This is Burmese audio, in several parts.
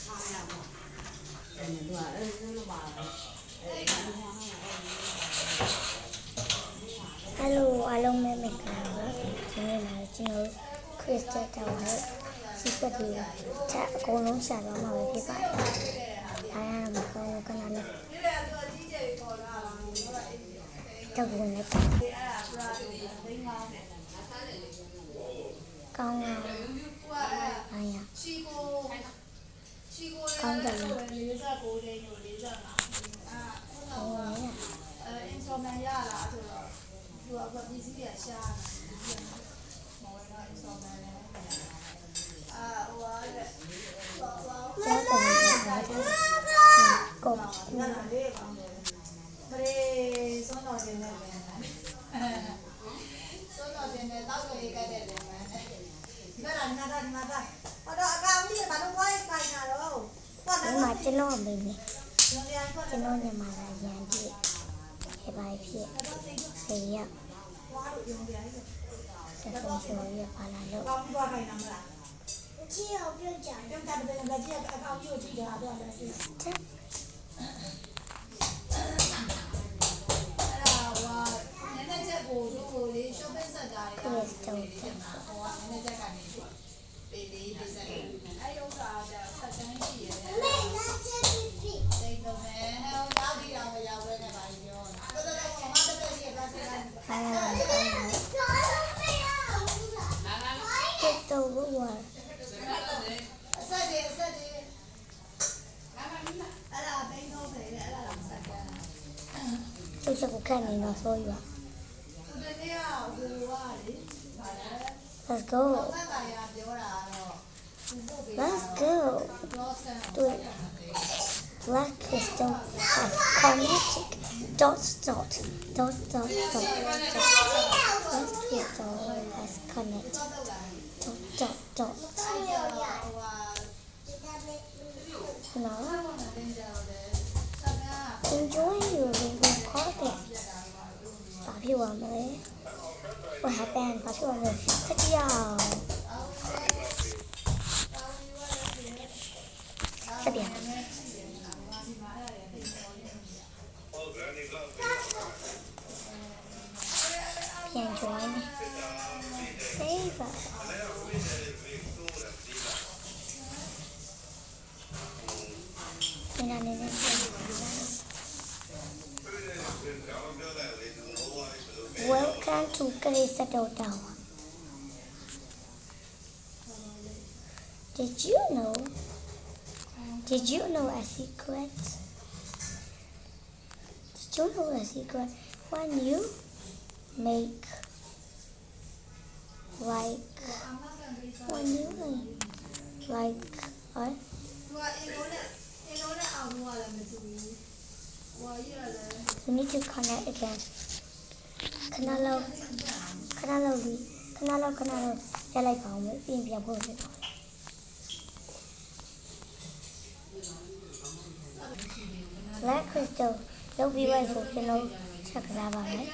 Hello အားလုံးပဲမင်္ဂလာပါဒီနေ့မှာကျွန်တော်ခရစ်စတန်ရဲ့စီပတ်လေးချက်အကုန်လုံးရှာသွားမှာပဲဖြစ်ပါတယ်ဒါရမှာကောင်းကနလေးတောက်ဝင်လိုက်ကောင်းအားရကောင်းတယ်49တိန်ကို45အင်ဆော်မန်ရလာဆိုတော့သူကပစ္စည်းတွေရှာမော်ရအင်ဆော်မန်လည်းဟိုကတဲ့ကျောင်းတယ်ကောနာလေးကောင်းတယ်ပရေစွန်းတော်တင်နေတယ်စွန်းတော်တင်နေတောက်ကြရေးကြတဲ့တယ်မဒီမှာဟောတော့အကောင်ကြီးဘာလို့ဝိုင်းခိုင်းတာတော့ဒီမှာကျွန်တော်အမေနဲ့ကျွန်တော်ညီမကရန်ပြည့်ဖြစ်ပါဖြစ်ဆေးရဝါတို့ရုံပြန်လို့ဆက်ဆုံးချိုးရပါလာလို့ကောင်းပြီးသွားခိုင်းတာမလားကြည့်အောင်ပြုတ်ကြပြုတ်တာတဲ့ငါကြီးအကောင်ကြီးကိုကြည့်တာတော့လည်းစစ်တက်အဲ့ဒါဟိုနည်းနည်းချက်ကိုတို့လေ shopping center တွေကတုံးတယ်ဟိုကနည်းနည်းချက်ကနေပေးလေးပေးစက်အဲ့ဥစ္စာကဆက်တန်းရှိရတယ်အမေလာချက်ပြီတိတ်တော့မယ်ဟဲ့တားဒီအောင်မရောက်ဘဲနဲ့ပါပြောတာတော်တော်မမတက်တက်ရှိကစားလိုက်တက်တော့ဝါအဆက်ဒီအဲ့ဒါတိတ်တော့ပဲအဲ့ဒါတော့စက်ကန်းသူစကခန့်နေတော့ဆိုရဒီနေ့ကဟိုကလေဗာလဲ Let's go ဘာသာရပြောတာတော့ Let's go Black crystal has kinetic dot Black crystal has kinetic dot Now enjoy your rainbow carpet ဘာဖြစ်သွားမလဲ What happened ဘာဖြစ်သွားလဲဆက်ကြည့်အောင်ဆက်ပြန်ပြန် join save Welcome to Crystal Tower. Did you know a secret? Did you know a secret? When you make like you need to connect again. ခဏလောက်ရလိုက်ပါဦးမယ်ပြင်ပြဖို့ဖြစ်ပါBlack crystal လုပ်ပြီးပါဆိုကျွန်တော်ချက်ကစားပါမယ်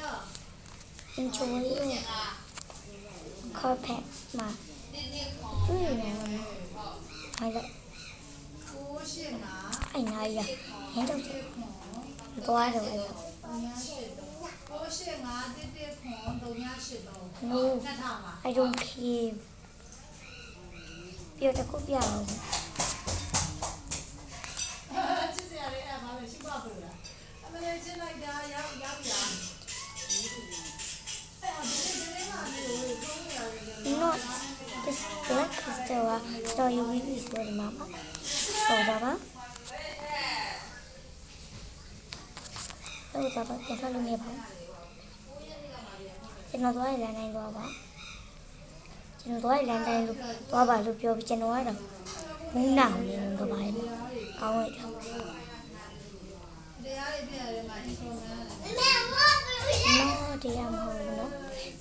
Enjoy carpet မှာတွေ့နေတယ်ဟုတ်တယ်အဲ့နားရဟင်းတော့သွားတော့အဲ့No, I don't care. ပြတခုပြအောင်ချစ်စရာလေးအဲ့မှာပဲရှိပါဘူးလားအမလေးချစ်လိုက်တာရောက်ပြီလားအဲ့ဒါဒီနေ့မှမျိုးကိုရရတယ် Not this black crystal so you will be sure mama so babaပြန်ထွက်လို့နေပါကျွန်တော်သွားရလမ်းတိုင်းသွားပါကျွန်တော်သွားရလမ်းတိုင်းလို့သွားပါလို့ပြောပြီးကျွန်တော်ကတော့ဘူးနာနေတော့ပါလေကောင်းလိုက်တာတရားလေးပြရတယ်မှာ information နော်တရားမဟုတ်ဘူးနော်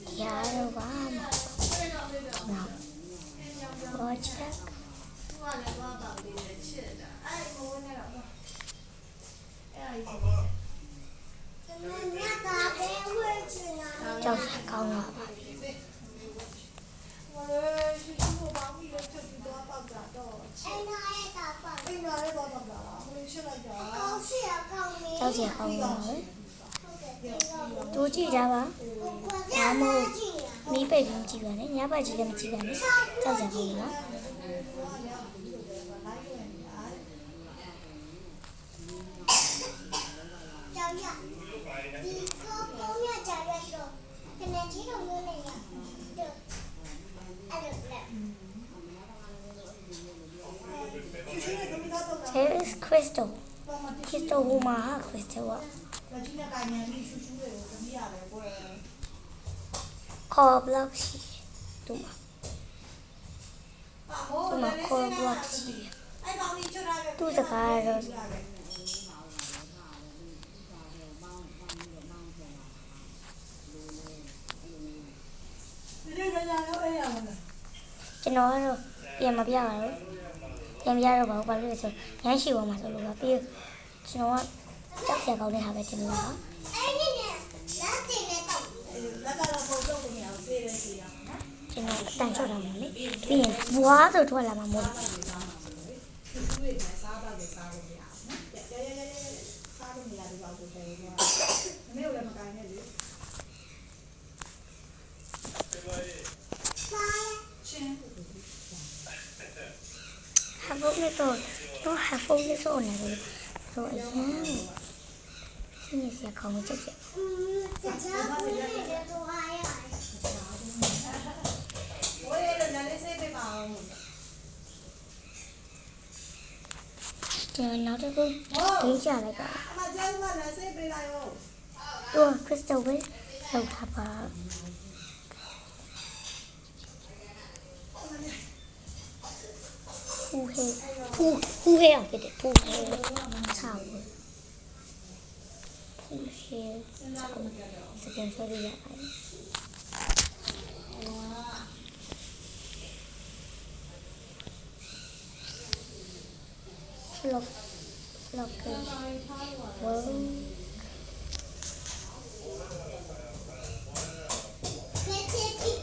တရားတော့ပါမှာနော်ဘောချက်သူကလည်းသွားပါသေးတယ်ချစ်တာအဲ့မိုးနဲ့တော့အဲ့ကြောက်ကောင်းလာပါပြီရှိရှိကိုပေါင်းပြီးတော့ချက်ပြီးတော့ပေါက်တာတော့အဲ့နာရဲ့တာပေါက်ပြီးတော့ တော့တာလားကိုရှစ်လိုက်တာ ကြောက်စရာကောင်းပါပဲတူကြည့်ကြပါဒါမှမဟုတ်မီးပိတ်ပြီးကြည့်ပါနဲ့ညဘက်ကြီးလည်းမကြည့်ပါနဲ့ကြောက်စရာကောင်းပါကြောင်ရဒီကောပုံရကြရတော့ခဏကြီးတော့မျိုးနေရတော့အဲ့လိုလက် ရှစ်နဲ့ကမိသားတော့တာ Here is Crystal ပေါ်မှာတိ Crystal ဟိုမှာဟာ Crystal က လက်ကြီးနဲ့ကိုင်မြန်ပြီးရှူရှူလေးကိုတမီးရတယ်ကွယ် ခေါ် block ရှိတူမှာ အာဟို တူမှာခေါ် block ရှိ အဲ့ကောင်ကြီးချတာပဲ သူ့စကားကတော့ ဒီနေ့ညရောအဲ့ရမလား ကျွန်တော်ကတော့ပြန်မပြပါဘူးပြန်ပြတော့ဘာလို့လဲဆိုရမ်းရှိသွားမှာဆိုလို့ပါပြီးကျွန်တော်ကကြောက်စရာကောင်းတဲ့ဟာပဲတင်လာတာ အဲ့ဒီနဲ့လက်တင်နဲ့တော့ လက်ကတော့ပုံတော့နေအောင်စေးရဲစီရအောင်နော် ကျွန်တော်အတန်ချော့တာမယ်လေပြီးရင်ဘွားဆိုထွက်လာမှာမဟုတ်ဘူး ရှူရှူလေးနဲ့စားတော့လည်းစားလို့မရအောင်နော်ရဲစားလို့မရဘူးပေါ့ဆိုတယ်ကွာမမေကိုလည်းမကိုင်နဲ့လေ စားရ ချင်း ဟာဘုတ်နဲ့တော့တော့ဟာဖုန်းနဲ့ဆိုနေတယ်ဆိုအရင်စီးစရာကောင်းချက်ချက် တခြားဘူးနဲ့တော့အားရ ဝေးရလည်းလည်းစေးပေးပါအောင် ကျွန်တော်နောက်တစ်ခုဒင်းချလိုက်တာ အမကျောင်းကလည်းစေးပေးလိုက်ရော တော့ Crystal ပဲလောက်ထားပါဟူဟဲဟူဟဲအောင်ဖြစ်တယ်ဟူဟဲချောင်းဟူဟဲစကန်ဆိုရရပါတယ်look well လက်ချစ်ပြီး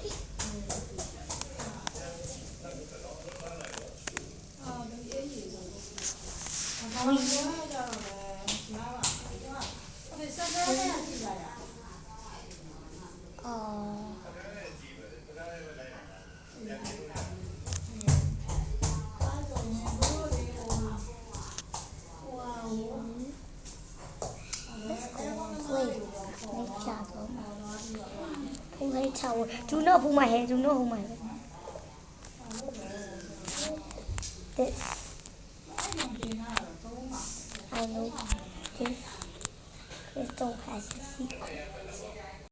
ဘာလို့လဲကြတော့လဲနားပါအဲ့ဒါဆက်ဆက်နဲ့ကြည့်လိုက်ရ Do not pull my hair. Do not hold my hair. This. I know this crystal has a secret.